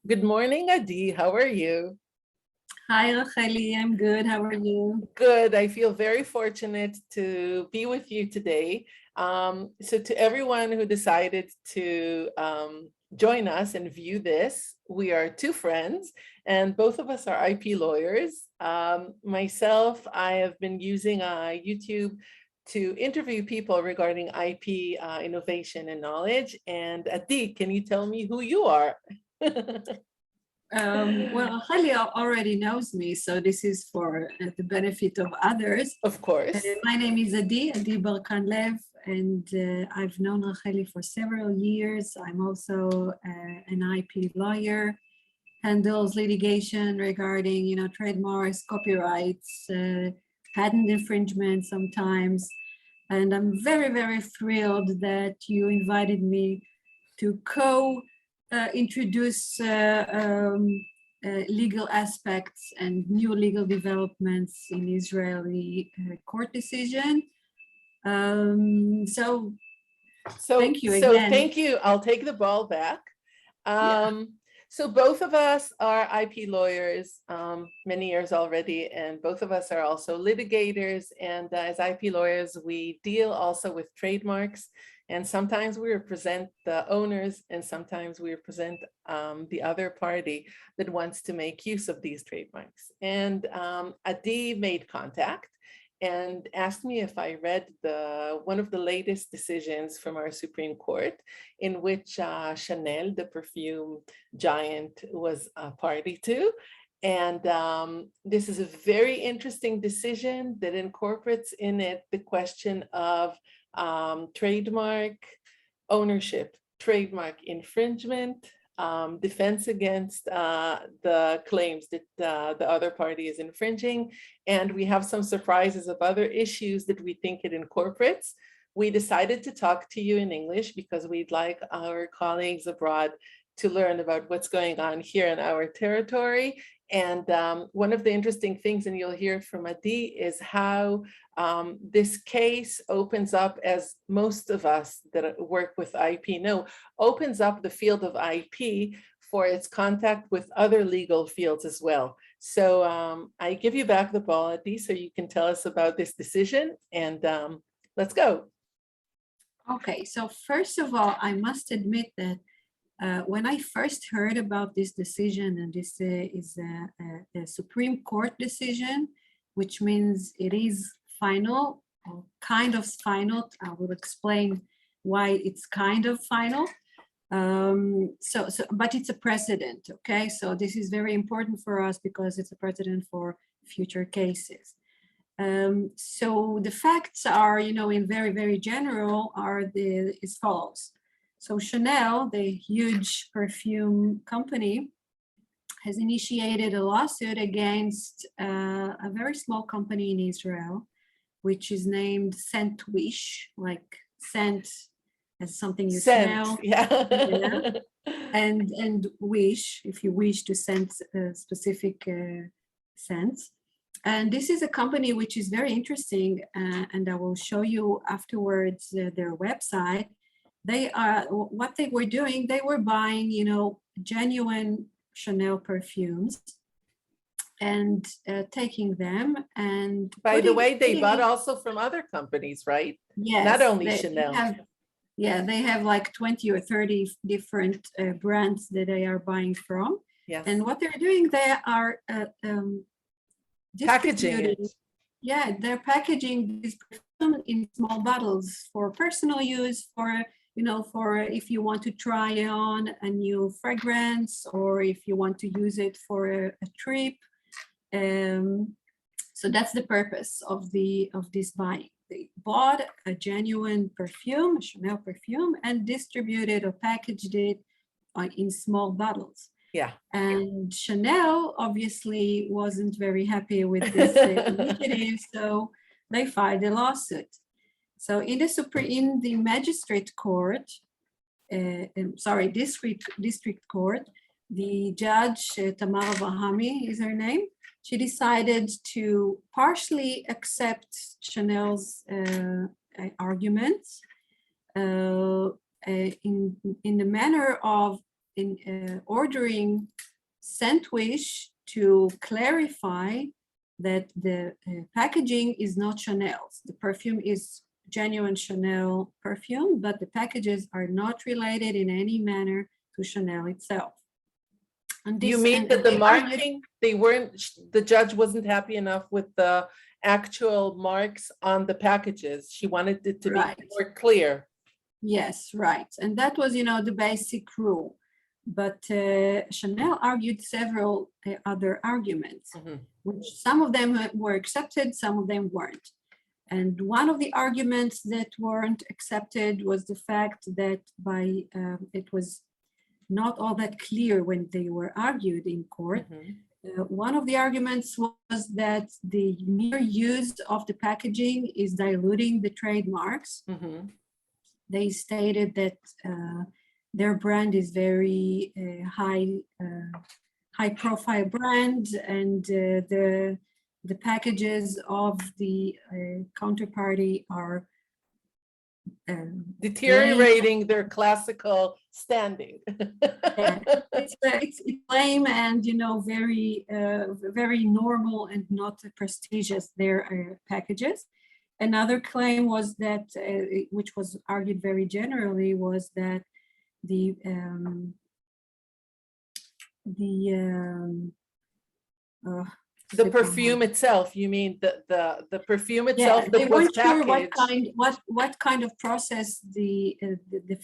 Good morning, Adi. How are you? Hi, Racheli. I'm good. How are you? Good. I feel very fortunate to be with you today. So, to everyone who decided to join us and view this, we are two friends, and both of us are IP lawyers. Myself, I have been using YouTube to interview people regarding IP innovation and knowledge. And Adi, can you tell me who you are? Well, Racheli already knows me, so this is for the benefit of others. Of course. My name is Adi Barkan-Lev, and I've known Racheli for several years. I'm also an IP lawyer, handles litigation regarding, trademarks, copyrights, patent infringement sometimes. And I'm very, very thrilled that you invited me to introduce legal aspects and new legal developments in Israeli court decision. So thank you again. Thank you. I'll take the ball back. So both of us are IP lawyers, many years already, and both of us are also litigators. And as IP lawyers, we deal also with trademarks. And sometimes we represent the owners, and sometimes we represent the other party that wants to make use of these trademarks. And Adi made contact and asked me if I read one of the latest decisions from our Supreme Court, in which Chanel, the perfume giant, was a party to. And this is a very interesting decision that incorporates in it the question of trademark ownership, trademark infringement, defense against the claims that the other party is infringing. And we have some surprises of other issues that we think it incorporates. We decided to talk to you in English because we'd like our colleagues abroad to learn about what's going on here in our territory. And one of the interesting things, and you'll hear from Adi, is how this case opens up, as most of us that work with IP know, opens up the field of IP for its contact with other legal fields as well. So I give you back the ball, Adi, so you can tell us about this decision, and let's go. Okay, so first of all, I must admit that when I first heard about this decision, and this is a Supreme Court decision, which means it is final, or kind of final. I will explain why it's kind of final. But it's a precedent, okay? So this is very important for us because it's a precedent for future cases. So the facts are, in very, very general, are as follows. So Chanel, the huge perfume company, has initiated a lawsuit against a very small company in Israel, which is named ScentWish, like scent as something you smell. Yeah. And wish, if you wish to scent specific scents. And this is a company which is very interesting, and I will show you afterwards their website. What they were doing, they were buying, genuine Chanel perfumes and taking them and... By the way, they bought also from other companies, right? Yes. Not only Chanel. They have like 20 or 30 different brands that they are buying from. Yes. And what they're doing, they are packaging it. Yeah, they're packaging this perfume in small bottles for personal use, for if you want to try on a new fragrance, or if you want to use it for a trip. So that's the purpose of this buying. They bought a genuine perfume, a Chanel perfume, and distributed or packaged it in small bottles. Yeah. And Chanel obviously wasn't very happy with this initiative, so they filed a lawsuit. So in the magistrate court, district court, the judge, Tamar Avrahami is her name, she decided to partially accept Chanel's arguments in the manner of ordering ScentWish to clarify that the packaging is not Chanel's. The perfume is genuine Chanel perfume, but the packages are not related in any manner to Chanel itself. And You mean that the marking, the judge wasn't happy enough with the actual marks on the packages. She wanted it to be more clear. Yes, right. And that was, the basic rule. But Chanel argued several other arguments, which some of them were accepted, some of them weren't. And one of the arguments that weren't accepted was the fact that it was not all that clear when they were argued in court. One of the arguments was that the mere use of the packaging is diluting the trademarks. They stated that their brand is very high profile brand, and the packages of the counterparty are deteriorating their classical standing. It's lame and very normal and not prestigious, their packages. Another claim was that, which was argued very generally, was that the perfume itself. You mean the perfume itself? Yeah, they weren't sure what kind of process the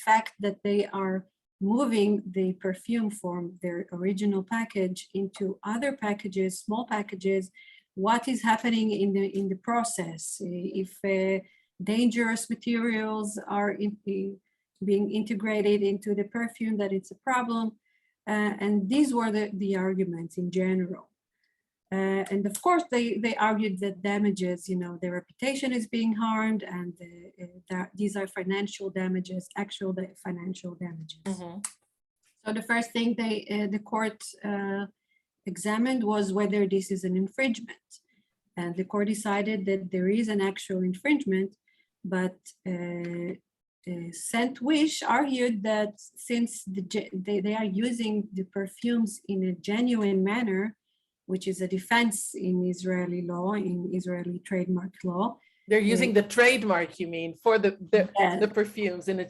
fact that they are moving the perfume from their original package into other packages, small packages. What is happening in the process? If dangerous materials are being integrated into the perfume, that it's a problem. And these were the arguments in general. And of course, they argued that damages, their reputation is being harmed, and that these are financial damages, actual financial damages. So the first thing the court examined was whether this is an infringement. And the court decided that there is an actual infringement, but ScentWish argued that since they are using the perfumes in a genuine manner, which is a defense in Israeli law, in Israeli trademark law. They're using the trademark, you mean, for the perfumes in a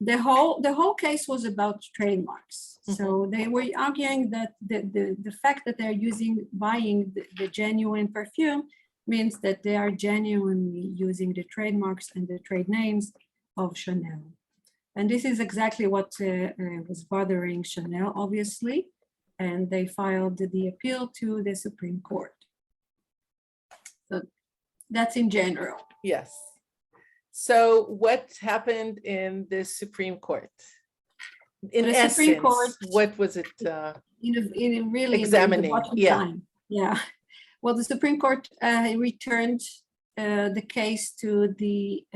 the whole case was about trademarks. So they were arguing that the fact that they're buying the genuine perfume means that they are genuinely using the trademarks and the trade names of Chanel. And this is exactly what was bothering Chanel, obviously. And they filed the appeal to the Supreme Court. So that's in general. Yes. So what happened in the Supreme Court? In the essence, Supreme Court, what was it really examining? Yeah. Well, the Supreme Court returned the case to the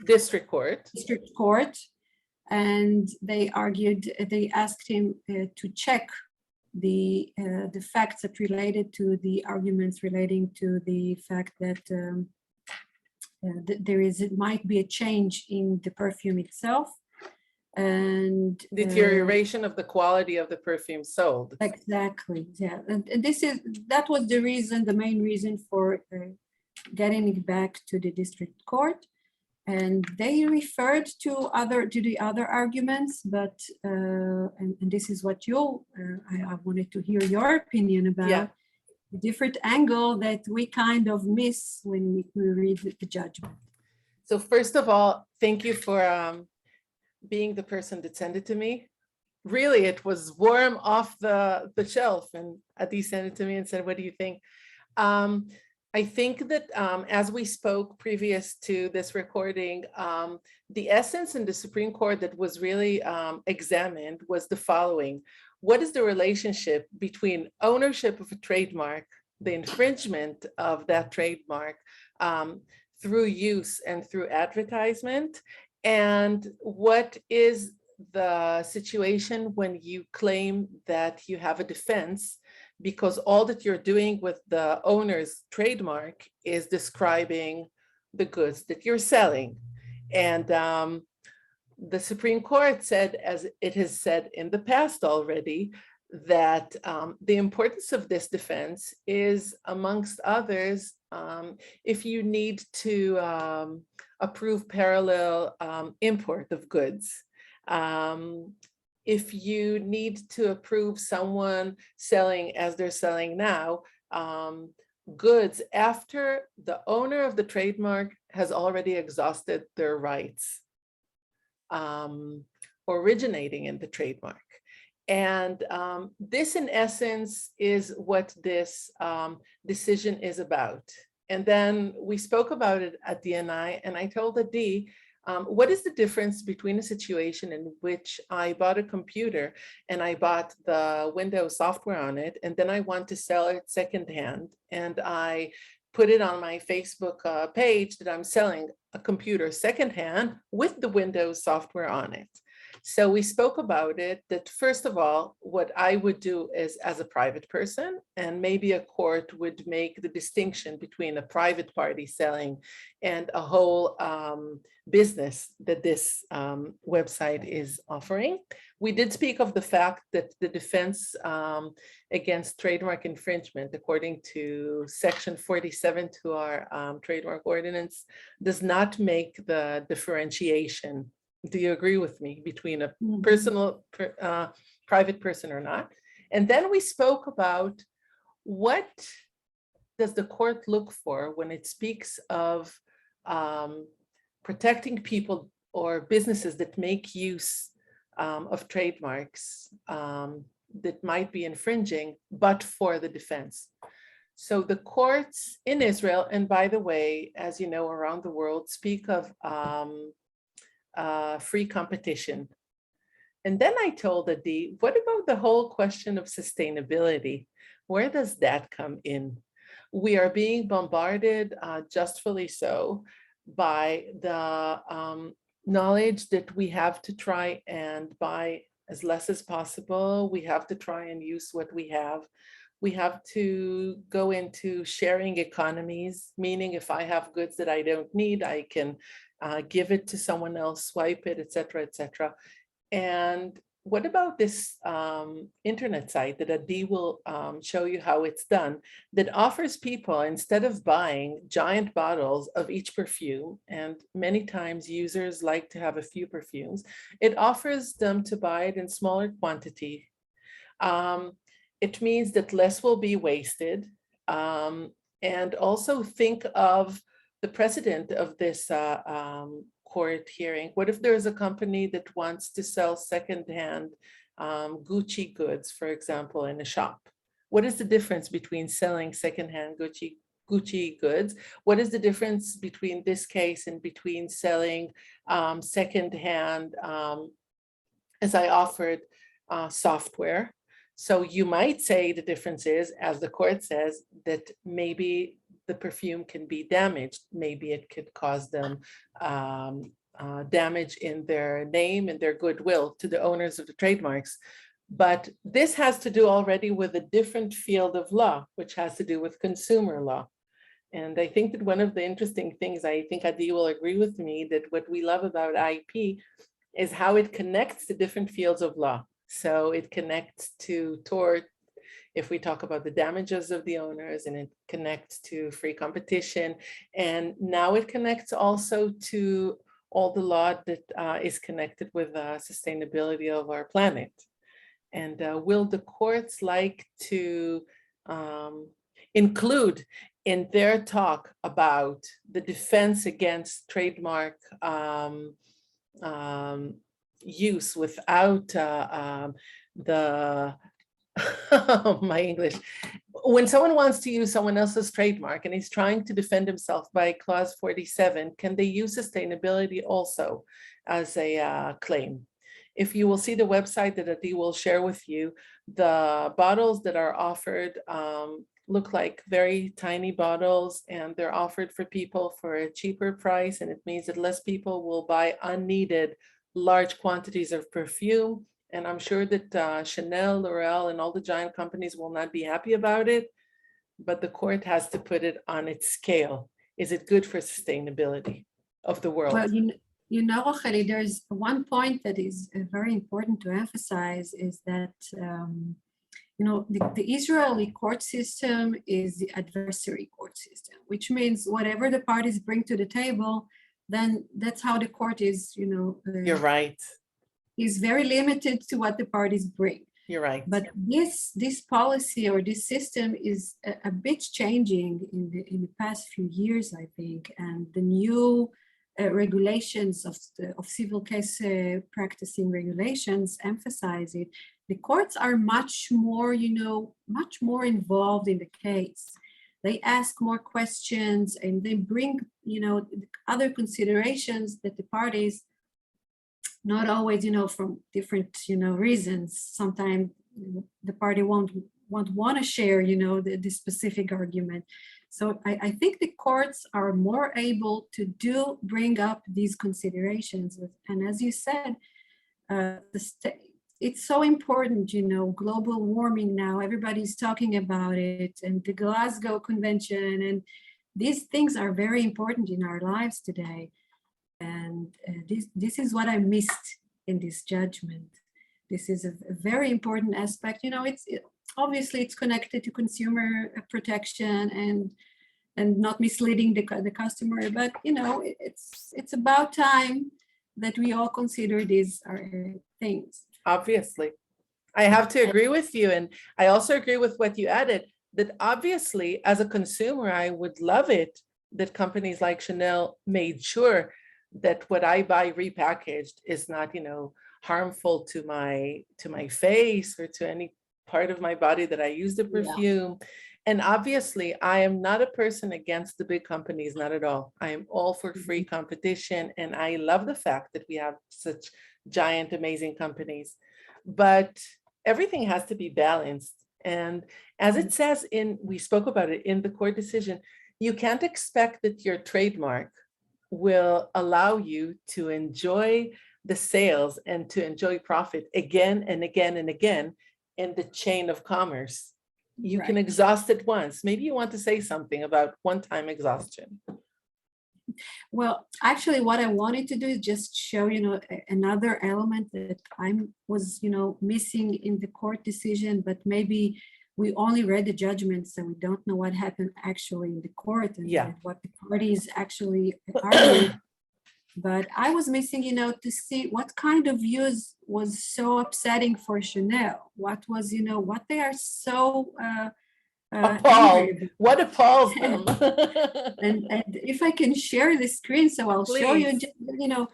district court. And they asked him to check the facts that related to the arguments relating to the fact that might be a change in the perfume itself, and deterioration of the quality of the perfume sold. Exactly, yeah, and that was the main reason for getting it back to the district court. And they referred to the other arguments, but and this is what I wanted to hear your opinion about, the different angle that we kind of miss when we read the judgment. So first of all, thank you for being the person that sent it to me. Really, it was warm off the shelf, and Adi sent it to me and said, "What do you think?" I think that as we spoke previous to this recording, the essence in the Supreme Court that was really examined was the following. What is the relationship between ownership of a trademark, the infringement of that trademark through use and through advertisement, and what is the situation when you claim that you have a defense because all that you're doing with the owner's trademark is describing the goods that you're selling. And the Supreme Court said, as it has said in the past already, that the importance of this defense is, amongst others, if you need to approve parallel import of goods. If you need to approve someone selling, as they're selling now, goods after the owner of the trademark has already exhausted their rights originating in the trademark. And this, in essence, is what this decision is about. And then we spoke about it at DNI, and I told Adi, what is the difference between a situation in which I bought a computer and I bought the Windows software on it, and then I want to sell it secondhand, and I put it on my Facebook page that I'm selling a computer secondhand with the Windows software on it. So we spoke about it, that first of all, what I would do is as a private person, and maybe a court would make the distinction between a private party selling and a whole business that this website is offering. We did speak of the fact that the defense against trademark infringement, according to Section 47 to our trademark ordinance, does not make the differentiation. Do you agree with me between a personal, private person or not? And then we spoke about what does the court look for when it speaks of protecting people or businesses that make use of trademarks that might be infringing, but for the defense. So the courts in Israel, and by the way, as you know, around the world, speak of free competition. And then I told Adi, what about the whole question of sustainability? Where does that come in? We are being bombarded, justly so, by the knowledge that we have to try and buy as less as possible. We have to try and use what we have. We have to go into sharing economies, meaning if I have goods that I don't need, I can give it to someone else, swipe it, et cetera, et cetera. And what about this internet site that Adi will show you how it's done, that offers people, instead of buying giant bottles of each perfume, and many times users like to have a few perfumes, it offers them to buy it in smaller quantity. It means that less will be wasted. And also think of the precedent of this court hearing. What if there's a company that wants to sell secondhand Gucci goods, for example, in a shop? What is the difference between selling secondhand Gucci goods? What is the difference between this case and between selling secondhand, as I offered, software? So you might say the difference is, as the court says, that maybe the perfume can be damaged. Maybe it could cause them damage in their name and their goodwill to the owners of the trademarks. But this has to do already with a different field of law, which has to do with consumer law. And I think that one of the interesting things, I think Adi will agree with me, that what we love about IP is how it connects to different fields of law. So it connects to tort, if we talk about the damages of the owners, and it connects to free competition. And now it connects also to all the law that is connected with sustainability of our planet. And will the courts like to include in their talk about the defense against trademark use without the my English, when someone wants to use someone else's trademark and he's trying to defend himself by clause 47, can they use sustainability also as a claim? If you will see the website that Adi will share with you, the bottles that are offered look like very tiny bottles, and they're offered for people for a cheaper price, and it means that less people will buy unneeded large quantities of perfume. And I'm sure that Chanel, L'Oreal, and all the giant companies will not be happy about it, but the court has to put it on its scale. Is it good for sustainability of the world? Well, You know, Racheli, there's one point that is very important to emphasize is that, you know, the Israeli court system is the adversary court system, which means whatever the parties bring to the table, then that's how the court is, you know, You're right. is very limited to what the parties bring. You're right. But this policy or this system is a bit changing in the past few years, I think, and the new regulations of civil case practicing regulations emphasize it. The courts are much more, you know, much more involved in the case. They ask more questions and they bring, you know, other considerations that the parties, not always, you know, from different, you know, reasons. Sometimes the party won't want to share, you know, the specific argument. So I think the courts are more able to bring up these considerations. And as you said, it's so important, you know, global warming now, everybody's talking about it, and the Glasgow Convention, and these things are very important in our lives today. And this is what I missed in this judgment. This is a very important aspect. You know, obviously it's connected to consumer protection and not misleading the customer. But you know, it's about time that we all consider these things. Obviously, I have to agree with you, and I also agree with what you added. That obviously, as a consumer, I would love it that companies like Chanel made sure that what I buy repackaged is not, you know, harmful to my face or to any part of my body that I use the perfume. Yeah. And obviously, I am not a person against the big companies, not at all. I am all for free competition, and I love the fact that we have such giant, amazing companies. But everything has to be balanced. And as it says we spoke about it in the court decision, you can't expect that your trademark will allow you to enjoy the sales and to enjoy profit again and again and again in the chain of commerce. You can exhaust it once. Maybe you want to say something about one-time exhaustion. Well, actually, what I wanted to do is just show, you know, another element that I was, you know, missing in the court decision, but maybe we only read the judgment, so we don't know what happened actually in the court and what the parties actually argued. But I was missing, you know, to see what kind of views was so upsetting for Chanel. What was, you know, what they are so appalled. What appalls them? and if I can share the screen, so I'll show you, you know,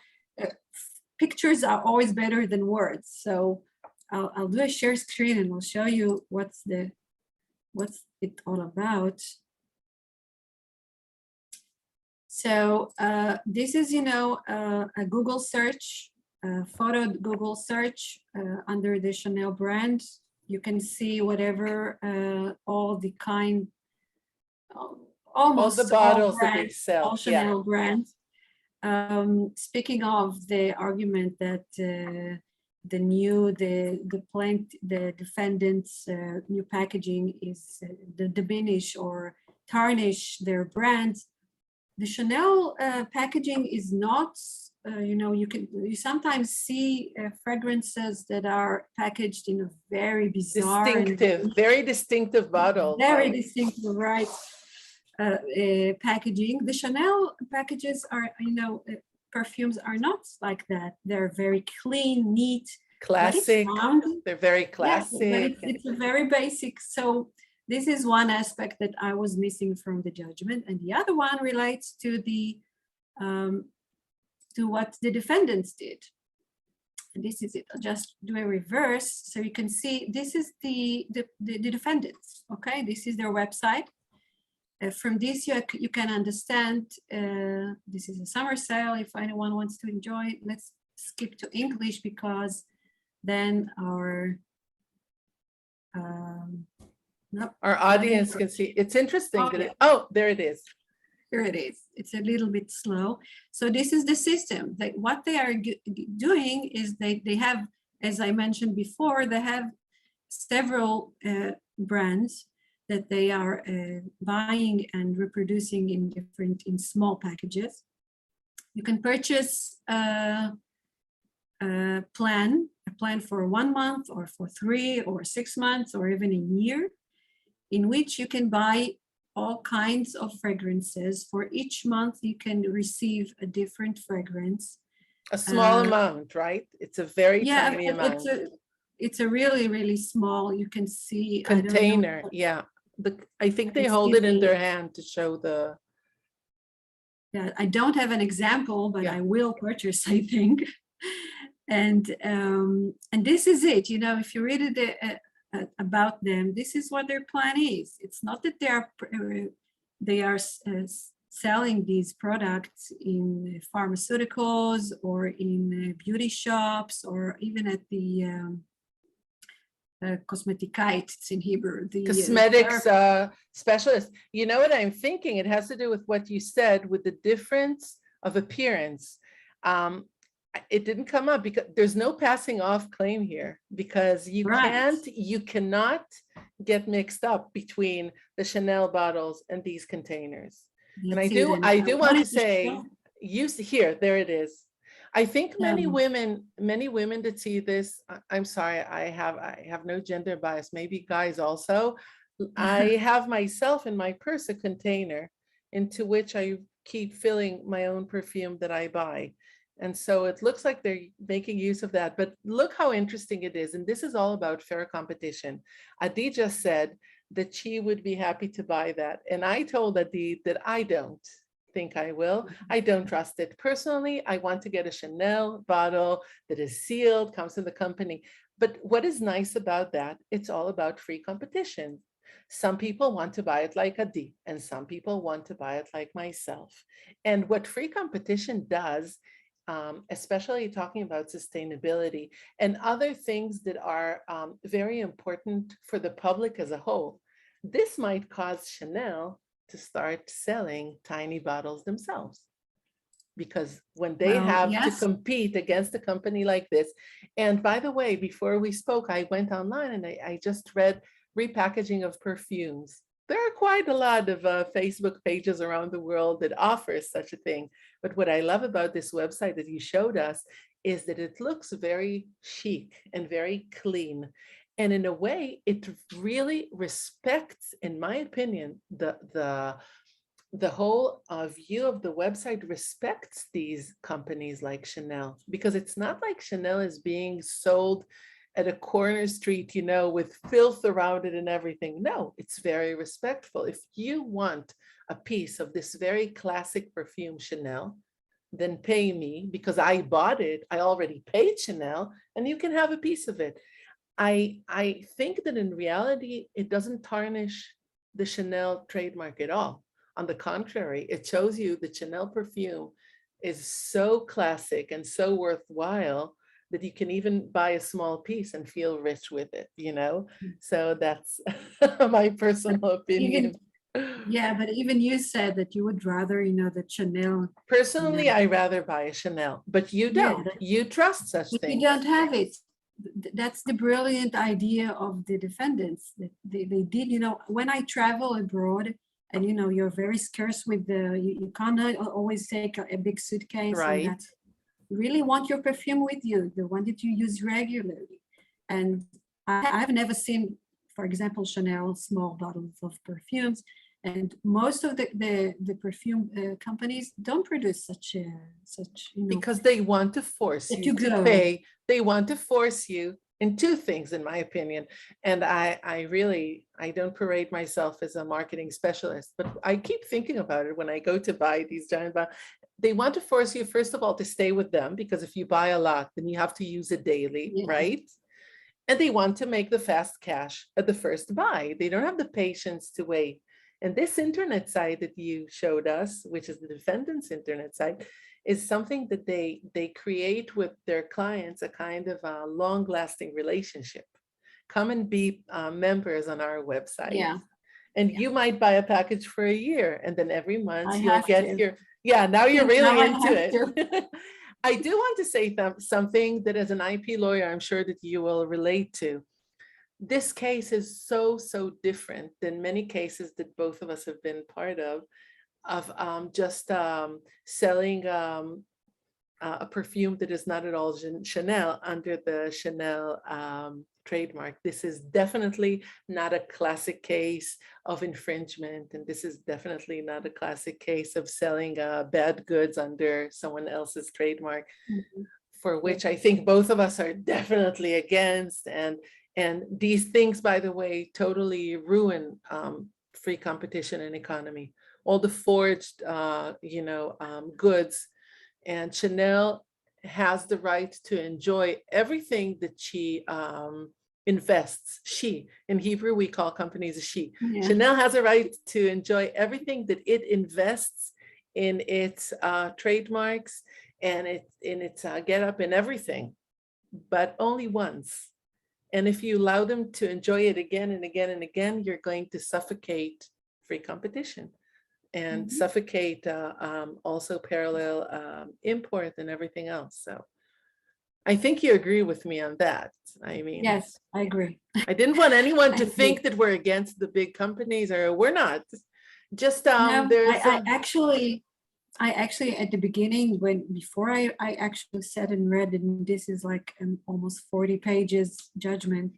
pictures are always better than words. So I'll do a share screen and I'll show you what's it all about. So this is, you know, a Google search, photo Google search under the Chanel brand. You can see whatever, all the kind, almost all the bottles all brands, that they sell. all Chanel brands. Speaking of the argument that the defendant's new packaging is diminish or tarnish their brands, the Chanel packaging is not, you know, you sometimes see fragrances that are packaged in a very bizarre, very distinctive bottle. Very distinctive, right? Packaging. The Chanel packages are, you know, perfumes are not like that. They're very clean, neat, classic. They're very classic. Yeah, but it's a very basic. So this is one aspect that I was missing from the judgment, and the other one relates to the to what the defendants did. And this is it. I'll just do a reverse so you can see. This is the defendants. Okay, this is their website. From this, you can understand. This is a summer sale. If anyone wants to enjoy, let's skip to English because then our our audience can see. It's interesting that there it is. Here it is. It's a little bit slow. So this is the system. What they are doing is they have, as I mentioned before, they have several brands that they are buying and reproducing in small packages. You can purchase a plan for 1 month or for 3 or 6 months or even a year, in which you can buy all kinds of fragrances. For each month, you can receive a different fragrance. A small amount, right? It's a very tiny amount. It's a really, really small, you can see. Container, yeah. I think they hold it in their hand to show the. Yeah, I don't have an example, but Yeah. I will purchase, I think. And this is it. You know, if you read it about them, this is what their plan is. It's not that they are selling these products in pharmaceuticals or in beauty shops or even at the cosmeticite, it's in Hebrew. The cosmetics specialist. You know what I'm thinking? It has to do with what you said with the difference of appearance. It didn't come up because there's no passing off claim here, because you cannot get mixed up between the Chanel bottles and these containers. And I do want to say, there it is. I think many women that see this, I'm sorry, I have no gender bias, maybe guys also. I have myself in my purse a container into which I keep filling my own perfume that I buy. And so it looks like they're making use of that, but look how interesting it is. And this is all about fair competition. Adi just said that she would be happy to buy that. And I told Adi that I don't think I will. I don't trust it. Personally, I want to get a Chanel bottle that is sealed, comes from the company. But what is nice about that, it's all about free competition. Some people want to buy it like Adi, and some people want to buy it like myself. And what free competition does, especially talking about sustainability and other things that are very important for the public as a whole, this might cause Chanel to start selling tiny bottles themselves. Because when they have to compete against a company like this, and by the way, before we spoke, I went online and I just read repackaging of perfumes. There are quite a lot of Facebook pages around the world that offer such a thing. But what I love about this website that you showed us is that it looks very chic and very clean. And in a way, it really respects, in my opinion, the whole view of the website respects these companies like Chanel, because it's not like Chanel is being sold at a corner street, you know, with filth around it and everything. No, it's very respectful. If you want a piece of this very classic perfume Chanel, then pay me, because I bought it. I already paid Chanel, and you can have a piece of it. I think that in reality, it doesn't tarnish the Chanel trademark at all. On the contrary, it shows you the Chanel perfume is so classic and so worthwhile that you can even buy a small piece and feel rich with it, you know? So that's my personal opinion. But even you said that you would rather, you know, the Chanel. Personally, I rather buy a Chanel, but you don't. You trust such things. You don't have it. That's the brilliant idea of the defendants. They did, you know, when I travel abroad, and, you know, you're very scarce with you cannot always take a big suitcase. Right. And you really want your perfume with you, the one that you use regularly. And I've never seen, for example, Chanel small bottles of perfumes. And most of the perfume companies don't produce such, you know. Because they want to force you to pay. They want to force you in two things, in my opinion. And I don't parade myself as a marketing specialist, but I keep thinking about it when I go to buy these giant bottles. They want to force you, first of all, to stay with them, because if you buy a lot, then you have to use it daily, right? And they want to make the fast cash at the first buy. They don't have the patience to wait. And this internet site that you showed us, which is the defendant's internet site, is something that they create with their clients, a kind of a long-lasting relationship. Come and be members on our website. And you might buy a package for a year, and then every month you'll get your, now you're really into it. I do want to say something that as an IP lawyer, I'm sure that you will relate to. This case is so different than many cases that both of us have been part of. just selling a perfume that is not at all Chanel under the Chanel trademark. This is definitely not a classic case of infringement, and this is definitely not a classic case of selling bad goods under someone else's trademark, for which I think both of us are definitely against. And these things, by the way, totally ruin free competition and economy. All the forged, goods. And Chanel has the right to enjoy everything that she invests. She, in Hebrew, we call companies a she. Yeah. Chanel has a right to enjoy everything that it invests in its trademarks and in its get up and everything, but only once. And if you allow them to enjoy it again and again and again, you're going to suffocate free competition and suffocate also parallel import and everything else. So I think you agree with me on that. I mean, Yes, I agree. I didn't want anyone I to agree. think that we're against the big companies, or we're not. Just No, there's I actually at the beginning, before I actually sat and read, and this is like an almost 40 pages judgment.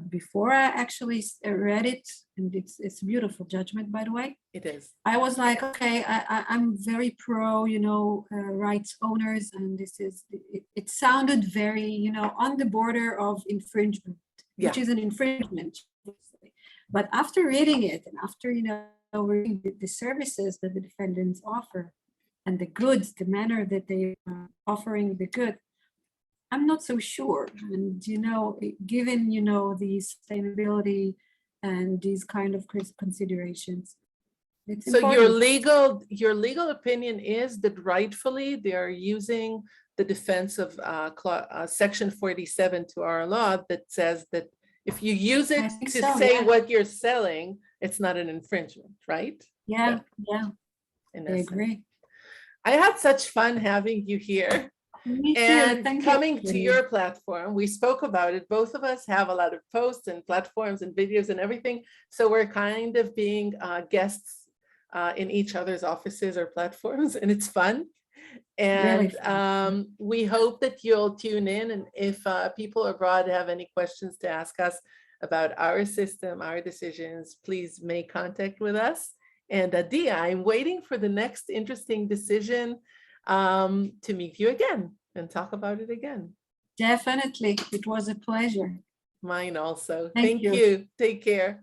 Before I actually read it, and it's a beautiful judgment, by the way. it is. I was like, okay, I'm very pro, rights owners, and it sounded very, on the border of infringement, which is an infringement. But after reading it, and after, reading the services that the defendants offer, and the goods, the manner that they are offering the good, I'm not so sure. And, given, the sustainability and these kind of considerations, it's So important. your legal opinion is that rightfully they are using the defense of section 47 to our law that says that if you use it to say what you're selling, it's not an infringement, right? Yeah. I agree. I had such fun having you here. Me too. And Thank coming you. to your platform, we spoke about it. Both of us have a lot of posts and platforms and videos and everything. So we're kind of being guests in each other's offices or platforms, and it's fun. And Really we hope that you'll tune in. And if people abroad have any questions to ask us about our system, our decisions, please make contact with us. And Adia, I'm waiting for the next interesting decision to meet you again and talk about it again. Definitely. It was a pleasure. Mine also. Thank you. You. Take care.